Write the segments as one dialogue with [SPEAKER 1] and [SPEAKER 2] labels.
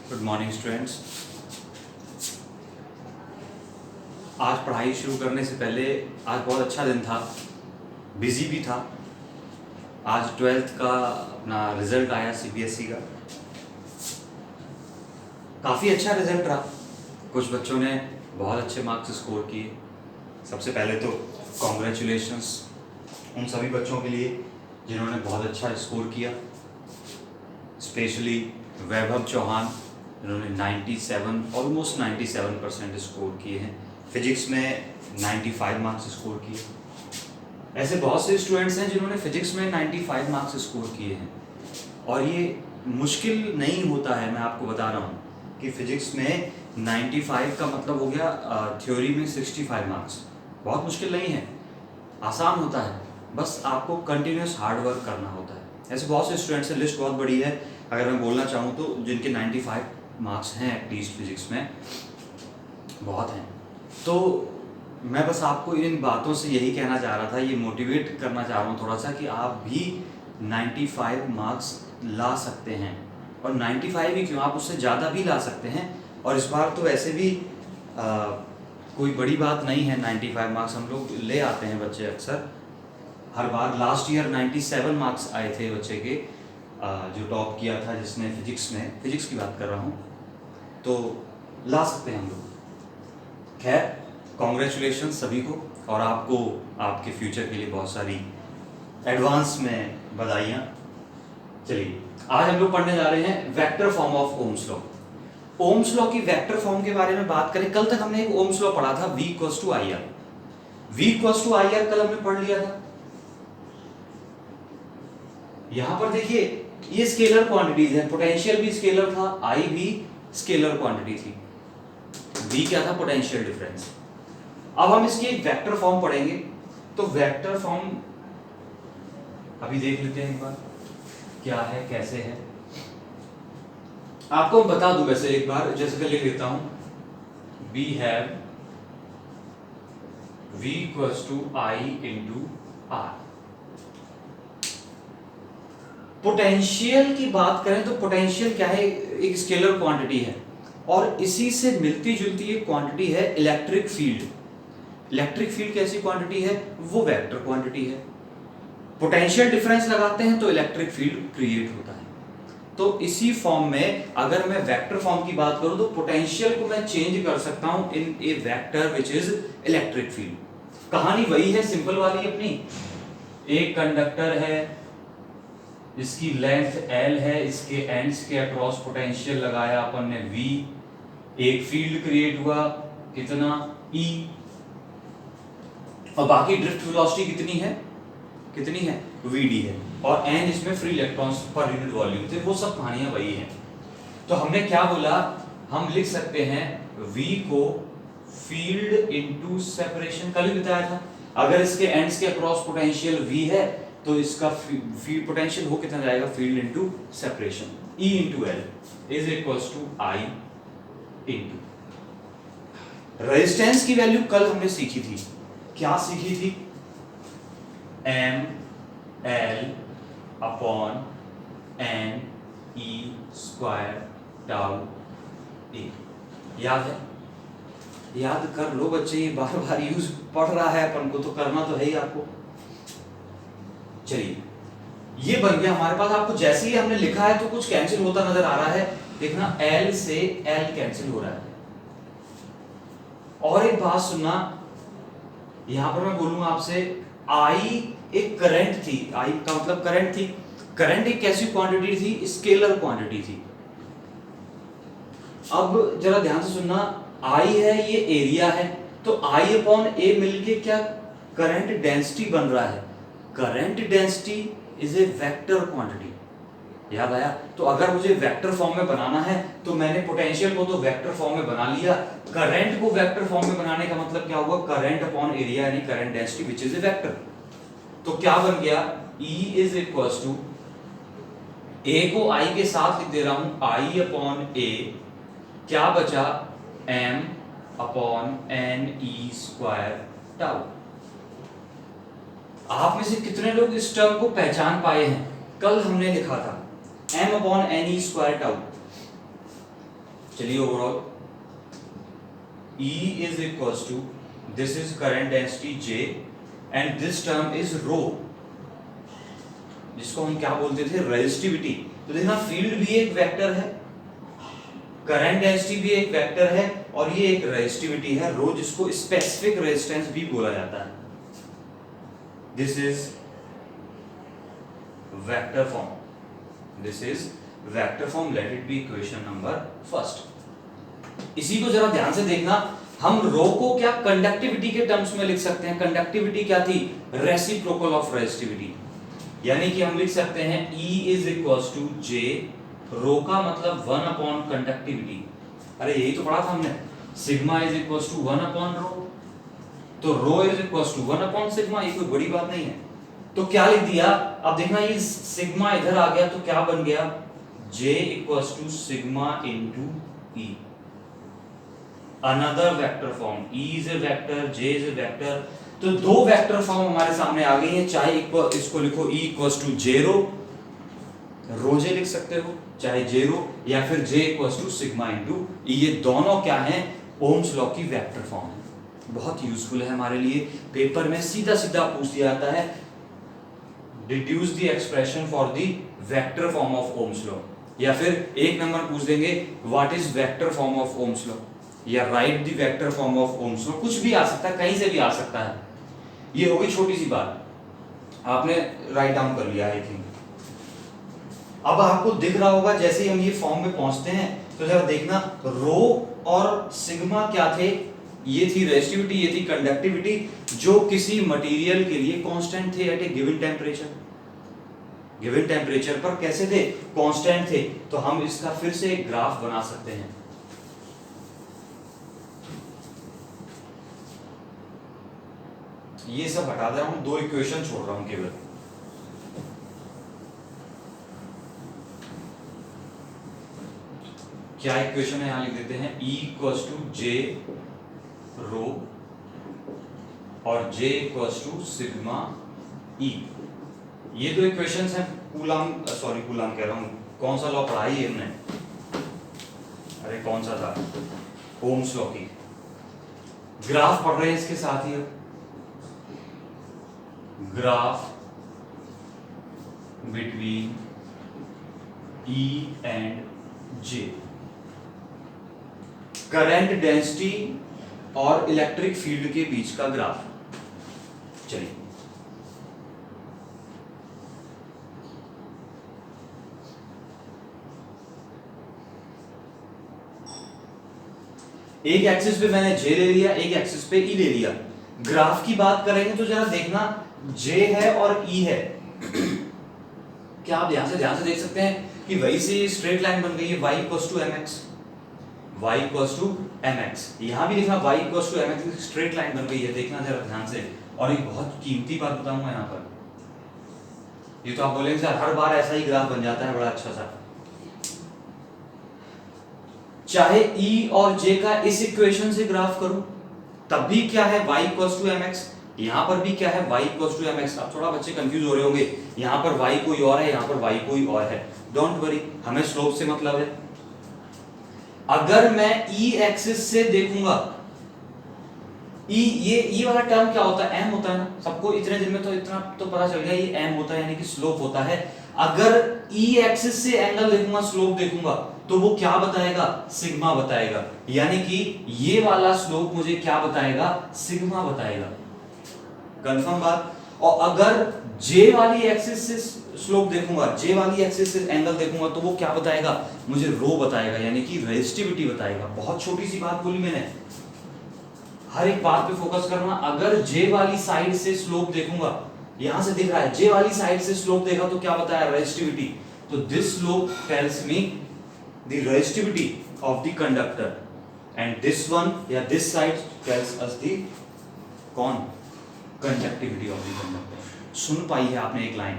[SPEAKER 1] Good morning students. आज पढ़ाई शुरू करने से पहले आज बहुत अच्छा दिन था, बिजी भी था। आज 12th का अपना रिजल्ट आया सीबीएसई का। काफ़ी अच्छा रिजल्ट रहा। कुछ बच्चों ने बहुत अच्छे मार्क्स स्कोर किए। सबसे पहले तो कॉन्ग्रेचुलेशंस उन सभी बच्चों के लिए जिन्होंने बहुत अच्छा स्कोर किया, स्पेशली वैभव चौहान जिन्होंने 97 ऑलमोस्ट 97% स्कोर किए हैं। फिजिक्स में 95 मार्क्स स्कोर किए। ऐसे बहुत से स्टूडेंट्स हैं जिन्होंने फिजिक्स में 95 मार्क्स स्कोर किए हैं और ये मुश्किल नहीं होता है। मैं आपको बता रहा हूँ कि फिजिक्स में 95 का मतलब हो गया थ्योरी में 65 मार्क्स। बहुत मुश्किल नहीं है, आसान होता है, बस आपको कंटिन्यूस हार्ड वर्क करना होता है। ऐसे बहुत से स्टूडेंट्स हैं, लिस्ट बहुत बड़ी है। अगर मैं बोलना चाहूँ तो जिनके 95 मार्क्स हैं एटलीस्ट फिजिक्स में, बहुत हैं। तो मैं बस आपको इन बातों से यही कहना चाह रहा था, ये मोटिवेट करना चाह रहा हूँ थोड़ा सा कि आप भी 95 मार्क्स ला सकते हैं। और 95 ही क्यों, आप उससे ज़्यादा भी ला सकते हैं। और इस बार तो वैसे भी कोई बड़ी बात नहीं है। 95 मार्क्स हम लोग ले आते हैं बच्चे अक्सर, हर बार। लास्ट ईयर 97 मार्क्स आए थे बच्चे के, जो टॉप किया था जिसने फिजिक्स में, फिजिक्स की बात कर रहा हूँ, तो ला सकते हैं हम लोग। खैर, कॉन्ग्रेचुलेशन सभी को, और आपको आपके फ्यूचर के लिए बहुत सारी एडवांस में बधाइयाँ। चलिए, आज हम लोग पढ़ने जा रहे हैं vector form of Ohm's law. Ohms law की वेक्टर फॉर्म के बारे में बात करें, कल तक हमने एक ओम्स लॉ पढ़ा था, V = IR। V = IR कल हमने पढ़ लिया था। यहां पर देखिए, ये स्केलर क्वांटिटीज है, पोटेंशियल भी स्केलर था, I भी स्केलर क्वांटिटी थी। V क्या था? Potential difference. अब हम इसकी एक वेक्टर फॉर्म पढ़ेंगे। तो वेक्टर फॉर्म अभी देख लेते हैं एक बार, क्या है, कैसे है। आपको मैं बता दूं वैसे एक बार, जैसे कि लिख लेता हूं, we have V = I × R। Potential की बात करें तो पोटेंशियल क्या है? एक स्केलर क्वांटिटी है, और इसी से मिलती जुलती एक क्वांटिटी है इलेक्ट्रिक फील्ड। इलेक्ट्रिक फील्ड कैसी क्वांटिटी है? वो वेक्टर क्वांटिटी है। पोटेंशियल डिफरेंस लगाते हैं तो इलेक्ट्रिक फील्ड क्रिएट होता है। तो इसी फॉर्म में अगर मैं वेक्टर फॉर्म की बात करूं तो पोटेंशियल को मैं चेंज कर सकता हूं in a vector which is electric field. कहानी वही है, सिंपल वाली अपनी। एक कंडक्टर है, इसकी लेंथ L है, इसके एंड्स के अक्रॉस पोटेंशियल लगाया अपन ने V, एक फील्ड क्रिएट हुआ, कितना? E, और बाकी ड्रिफ्ट वेलोसिटी कितनी है? कितनी है? Vd है, और n इसमें free electrons per unit volume थे। वो सब कहानियां वही हैं। तो हमने क्या बोला, हम लिख सकते हैं V को फील्ड इनटू सेपरेशन। कल ही बताया था, अगर इसके एंड्स के अक्रॉस पोटेंशियल V है तो इसका फील्ड पोटेंशियल हो कितना जाएगा? Field into separation, E × L = I × resistance की वैल्यू कल हमने सीखी थी। क्या सीखी थी? ML/N E² τ A। याद है? याद कर लो बच्चे, ये बार बार यूज पढ़ रहा है अपन को, तो करना तो है ही आपको। चलिए, ये बन गया हमारे पास। आपको जैसे ही हमने लिखा है तो कुछ कैंसिल होता नजर आ रहा है, देखना L से L कैंसिल हो रहा है। और एक बात सुनना, यहां पर मैं बोलूंगा आपसे, I एक करंट थी, I का मतलब करंट थी। करंट एक कैसी क्वांटिटी थी? स्केलर क्वांटिटी थी। अब जरा ध्यान से सुनना, I है, ये एरिया है, तो I/A मिलके क्या करंट डेंसिटी बन रहा है। Current density is a vector quantity. याद आया? तो अगर मुझे वेक्टर फॉर्म में बनाना है तो मैंने पोटेंशियल को तो वेक्टर फॉर्म में बना लिया, करंट को वेक्टर फॉर्म में बनाने का मतलब क्या हुआ? करंट अपॉन एरिया यानी current density which is a vector. तो क्या बन गया? E = A को I के साथ लिख दे रहा हूं, I/A, क्या बचा? M/N E² τ। आप में से कितने लोग इस टर्म को पहचान पाए हैं? कल हमने लिखा था M/N E² τ। चलिए overall E is equals to this is current density J and this term is rho, जिसको हम क्या बोलते थे, रेजिस्टिविटी। तो देखना फील्ड भी एक वेक्टर है, करंट डेंसिटी भी एक वेक्टर है, और ये एक रेजिस्टिविटी है रो, जिसको स्पेसिफिक रेजिस्टेंस भी बोला जाता है। This is vector form, this is vector form, let it be equation number first. इसी को जरा ध्यान से देखना, हम रो को क्या कंडक्टिविटी के टर्म्स में लिख सकते हैं। कंडक्टिविटी क्या थी, रेसिप्रोकल ऑफ रेजिस्टिविटी, यानी कि हम लिख सकते हैं E is equals to J, rho का मतलब 1 अपॉन कंडक्टिविटी। अरे यही तो पढ़ा था हमने, sigma is equals to 1 upon rho, तो rho is equals to 1 upon sigma, ये कोई बड़ी बात नहीं है। तो क्या लिख दिया, अब देखना ये सिग्मा इधर आ गया तो क्या बन गया, J equals to sigma into E, another vector form. E is a vector, J is a vector, तो दो वेक्टर फॉर्म हमारे सामने आ गई हैं। चाहे इसको लिखो E equals to J rho, rho J लिख सकते हो, चाहे J रो, या फिर J equals to sigma into E, ये दोनों क्या हैं, ओम्स लॉ की वेक्टर फॉर्म है। बहुत यूजफुल है हमारे लिए, पेपर में सीधा सीधा पूछ दिया जाता है, deduce the expression for the vector form of Ohm's law, या फिर एक नंबर पूछ देंगे what is vector form of Ohm's law, या write the vector form of Ohm's law, कुछ भी आ सकता है, कहीं से भी आ सकता है। ये होगी छोटी सी बात, आपने राइट डाउन कर लिया आई थिंक। अब आपको दिख रहा होगा जैसे ही हम ये फॉर्म में पहुंचते हैं, तो जरा देखना, रो और सिग्मा क्या थे, ये थी रेजिस्टिविटी, ये थी कंडक्टिविटी, जो किसी मटेरियल के लिए कांस्टेंट थे एट ए गिवन टेम्परेचर। गिवन टेम्परेचर पर कैसे थे, कांस्टेंट थे। तो हम इसका फिर से एक ग्राफ बना सकते हैं। ये सब हटा दे रहा हूं, दो इक्वेशन छोड़ रहा हूं केवल। क्या इक्वेशन है, यहां लिख देते हैं E equals to J rho और J equals to sigma E। ये दो इक्वेशंस हैं, कूलम कह रहा हूं, कौन सा लॉ पढ़ाई है हमने, अरे कौन सा था, ओम्स लॉ की। ग्राफ पढ़ रहे हैं इसके साथ ही, graph between E and J, current density और इलेक्ट्रिक फील्ड के बीच का ग्राफ। चलिए एक एक्सिस पे मैंने J ले लिया, एक एक्सिस पे E ले लिया। ग्राफ की बात करेंगे तो जरा देखना, J है और E है, क्या आप ध्यान से देख सकते हैं कि वही से स्ट्रेट लाइन बन गई है, y equals to mx, y equals to mx। यहां भी देखना y equals to mx, straight line बन गई है, देखना जरा ध्यान से। और एक बहुत कीमती बात बताऊंगा यहां पर, ये तो आप बोलेंगे सर हर बार ऐसा ही ग्राफ बन जाता है बड़ा अच्छा सा, चाहे E और J का इस इक्वेशन से ग्राफ करूं तब भी क्या है, y इक्वल्स टू mx, यहां पर भी क्या है, y इक्वल्स टू mx। अब थोड़ा बच्चे कंफ्यूज हो रहे होंगे, यहां पर y कोई और है, यहां पर y कोई और है, डोंट वरी, हमें स्लोप से मतलब है। अगर मैं E एक्सिस से देखूंगा, E ये वाला टर्म क्या होता है, m होता है ना, सबको इतने दिन में तो इतना तो पता चल गया, ये m होता है, यानी कि स्लोप होता है। अगर E एक्सिस से एंगल देखूंगा, स्लोप देखूंगा, तो वो क्या बताएगा, सिग्मा बताएगा, यानी कि ये वाला स्लोप मुझे क्या बताएगा, सिग्मा बताएगा। कंफर्म बात। और अगर J वाली एक्सिस से स्लोप देखूंगा, J वाली एक्सिस से एंगल देखूंगा, तो वो क्या बताएगा, मुझे रो बताएगा, यानी कि रेजिस्टिविटी बताएगा। बहुत छोटी सी बात बोली मैंने, हर एक बात पे फोकस करना। अगर J वाली साइड से स्लोप देखूंगा, यहां से दिख रहा है, J वाली साइड से स्लोप देखा तो क्या बताया, रेजिस्टिविटी। तो this slope tells me the resistivity of the conductor, and this one या this side tells us the कौन, कंडक्टिविटी ऑफ द कंडक्टर। सुन पाई है आपने एक लाइन।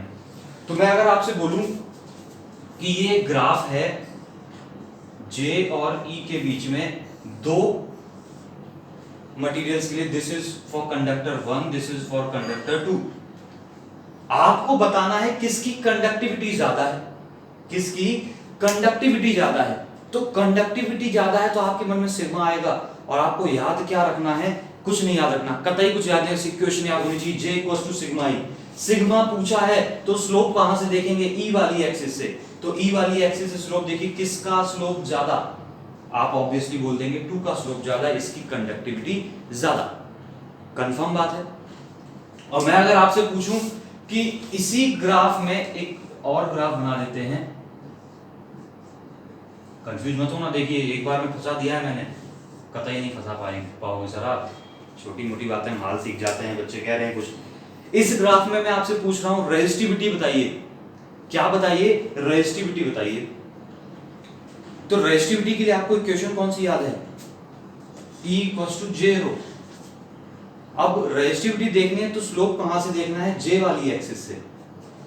[SPEAKER 1] तो मैं अगर आपसे बोलूं कि ये ग्राफ है J और E के बीच में दो मटेरियल्स के लिए, this is for conductor 1, this is for conductor 2, आपको बताना है किसकी कंडक्टिविटी ज्यादा है, किसकी कंडक्टिविटी ज्यादा है। तो कंडक्टिविटी ज्यादा है तो आपके मन में सिग्मा आएगा, और आपको याद क्या रखना है, कुछ नहीं याद रखना, कतई कुछ याद नहीं, इक्वेशन याद होनी चाहिए, J equals to sigma E. Sigma पूछा है तो स्लोप कहां से देखेंगे, ई वाली एक्सिस से, तो ई वाली एक्सिस से स्लोप देखिए, किसका स्लोप ज्यादा, आप ऑब्वियसली बोल देंगे 2 का स्लोप ज्यादा, इसकी कंडक्टिविटी ज्यादा। कंफर्म बात है। और मैं अगर आपसे पूछूं कि इसी ग्राफ में एक और ग्राफ बना लेते हैं, कंफ्यूज मत होना, देखिए एक बार में फंसा दिया है मैंने, कतई नहीं फंसा पाओगे सर आप, छोटी मोटी बातें हम हाल सीख जाते हैं, बच्चे कह रहे हैं कुछ। इस ग्राफ में मैं आपसे पूछ रहा हूं रेजिस्टिविटी बताइए, क्या बताइए, रेजिस्टिविटी बताइए। तो रेजिस्टिविटी के लिए आपको इक्वेशन कौन सी याद है, E इक्वल्स टू J रो। अब रेजिस्टिविटी देखनी है तो स्लोप कहां से देखना है, J वाली एक्सिस से,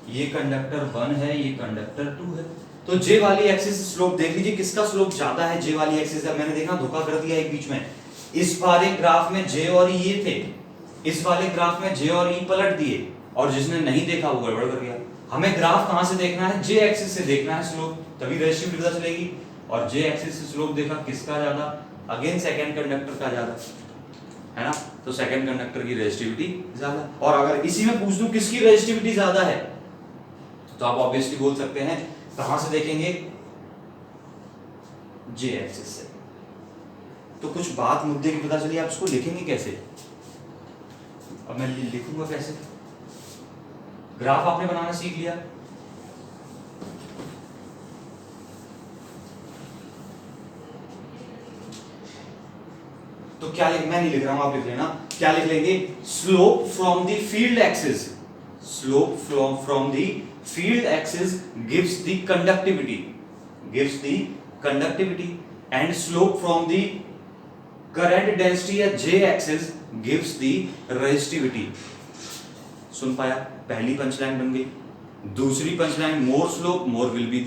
[SPEAKER 1] ये कंडक्टर 1 है, ये कंडक्टर 2 है, तो J वाली एक्सिस से स्लोप देख लीजिए, किसका स्लोप ज्यादा है, J वाली एक्सिस है। मैंने देखा धोखा कर दिया एक बीच में, इस वाले ग्राफ में J और E ये थे, इस वाले ग्राफ में J और E पलट दिए, और जिसने नहीं देखा वो गड़बड़ कर गया। हमें ग्राफ कहां से देखना है, J एक्सिस से देखना है स्लोप, तभी रेजिस्टिविटी पता चलेगी। और J एक्सिस से स्लोप देखा किसका ज्यादा, अगेन सेकंड कंडक्टर का ज्यादा है ना, तो सेकंड कंडक्टर की रेजिस्टिविटी ज्यादा। और अगर इसी में पूछ दूं किसकी रेजिस्टिविटी ज्यादा है, तो आप ऑब्वियसली बोल सकते हैं कहां से देखेंगे, J एक्सिस से। तो कुछ बात मुद्दे की पता चली, आप इसको लिखेंगे कैसे, अब मैं लिखूंगा कैसे, ग्राफ आपने बनाना सीख लिया, तो क्या लिख, मैं नहीं लिख रहा हूं आप लिख लेना, क्या लिख लेंगे, slope from the field axis, slope from the field axis gives the conductivity, gives the conductivity, and slope from the current density या J axis gives the resistivity. सुन पाया, पहली पंचलाइन बन गई। दूसरी punchline, more slope more will be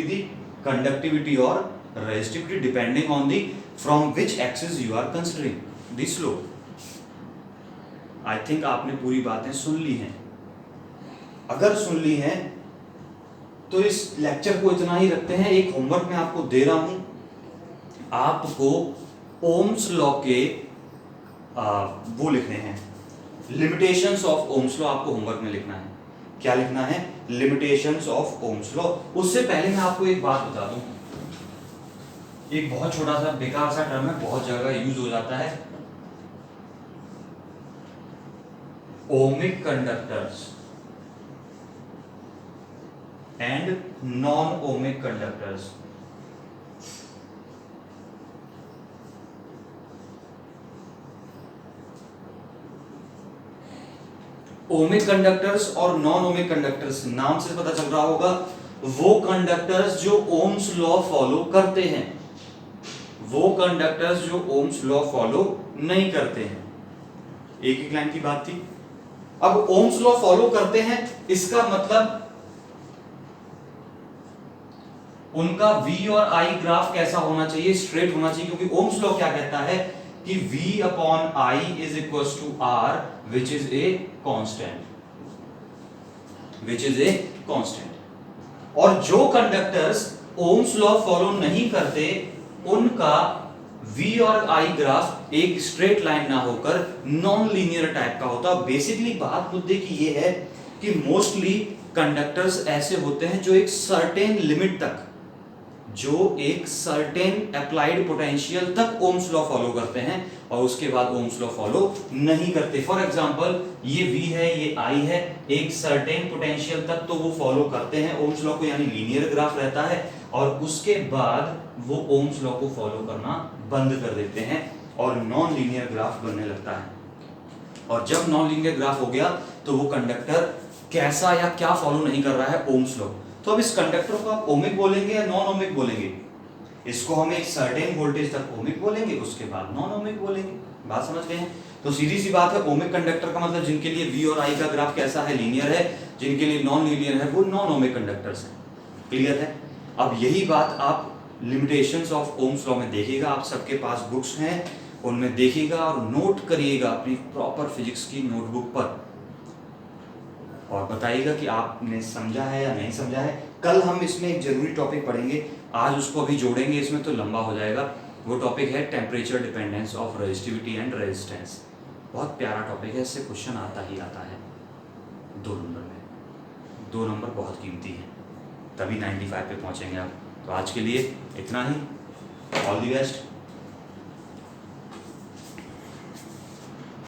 [SPEAKER 1] the conductivity और resistivity depending on the from which axis you are considering the slope. I think आपने पूरी बातें सुन ली हैं, अगर सुन ली हैं तो इस लेक्चर को इतना ही रखते हैं। एक होमवर्क मैं आपको दे रहा हूं, आपको ओम्स लॉ के वो लिखने हैं, लिमिटेशंस ऑफ ओम्स लॉ आपको होमवर्क में लिखना है। क्या लिखना है, लिमिटेशंस ऑफ ओम्स लॉ। उससे पहले मैं आपको एक बात बता दूं, एक बहुत छोटा सा बेकार सा टर्म है, बहुत जगह यूज हो जाता है, ohmic conductors and non ohmic conductors. Ohmic conductors और नॉन ओमिक कंडक्टर्स, नाम से पता चल रहा होगा, वो कंडक्टर्स जो ओम्स लॉ फॉलो करते हैं, वो कंडक्टर्स जो ओम्स लॉ फॉलो नहीं करते हैं। एक एक लाइन की बात थी। अब ओम्स लॉ फॉलो करते हैं, इसका मतलब उनका V और I ग्राफ कैसा होना चाहिए, स्ट्रेट होना चाहिए, क्योंकि ओम्स लॉ क्या कहता है कि V upon I is equal to R which is a constant, which is a constant. और जो कंडक्टर्स ओम्स लॉ फॉलो नहीं करते उनका V और I ग्राफ एक स्ट्रेट लाइन ना होकर नॉन लीनियर टाइप का होता है। बेसिकली बात मुद्दे की ये है कि मोस्टली कंडक्टर्स ऐसे होते हैं जो एक सर्टेन लिमिट तक, जो एक सर्टेन अप्लाइड पोटेंशियल तक ओम्स लॉ फॉलो करते हैं और उसके बाद ओम्स लॉ फॉलो नहीं करते। फॉर एग्जांपल ये V है, ये I है, एक सर्टेन पोटेंशियल तक तो वो फॉलो करते हैं ओम्स लॉ को, यानी लीनियर ग्राफ रहता है, और उसके बाद वो ओम्स लॉ को फॉलो करना बंद कर देते हैं और नॉन लीनियर ग्राफ बनने लगता है। और जब नॉन लीनियर ग्राफ हो गया तो वो कंडक्टर कैसा या क्या फॉलो नहीं कर रहा है, ओम्स लॉ। तो अब इस कंडक्टर को आप ओमिक बोलेंगे या नॉन ओमिक बोलेंगे, इसको हम एक सर्टेन वोल्टेज तक ओमिक बोलेंगे, उसके बाद नॉन ओमिक बोलेंगे। बात समझ गए हैं? तो सीधी सी बात है, ओमिक कंडक्टर का मतलब जिनके लिए V और I का ग्राफ कैसा है, लीनियर है, जिनके लिए नॉन लीनियर है वो नॉन ओमिक कंडक्टर्स हैं। क्लियर है? अब यही बात आप लिमिटेशंस ऑफ ओम्स लॉ में देखिएगा, आप सबके पास बुक्स हैं, उनमें देखिएगा और नोट करिएगा अपनी प्रॉपर फिजिक्स की नोटबुक पर, और बताइएगा कि आपने समझा है या नहीं समझा है। कल हम इसमें एक जरूरी टॉपिक पढ़ेंगे, आज उसको अभी जोड़ेंगे इसमें तो लंबा हो जाएगा। वो टॉपिक है temperature dependence of resistivity and resistance. बहुत प्यारा टॉपिक है, इससे क्वेश्चन आता ही आता है 2 नंबर में। 2 नंबर बहुत कीमती हैं, तभी 95 पे पहुंचेंगे आप। तो आज के लिए इतना ही। All the best.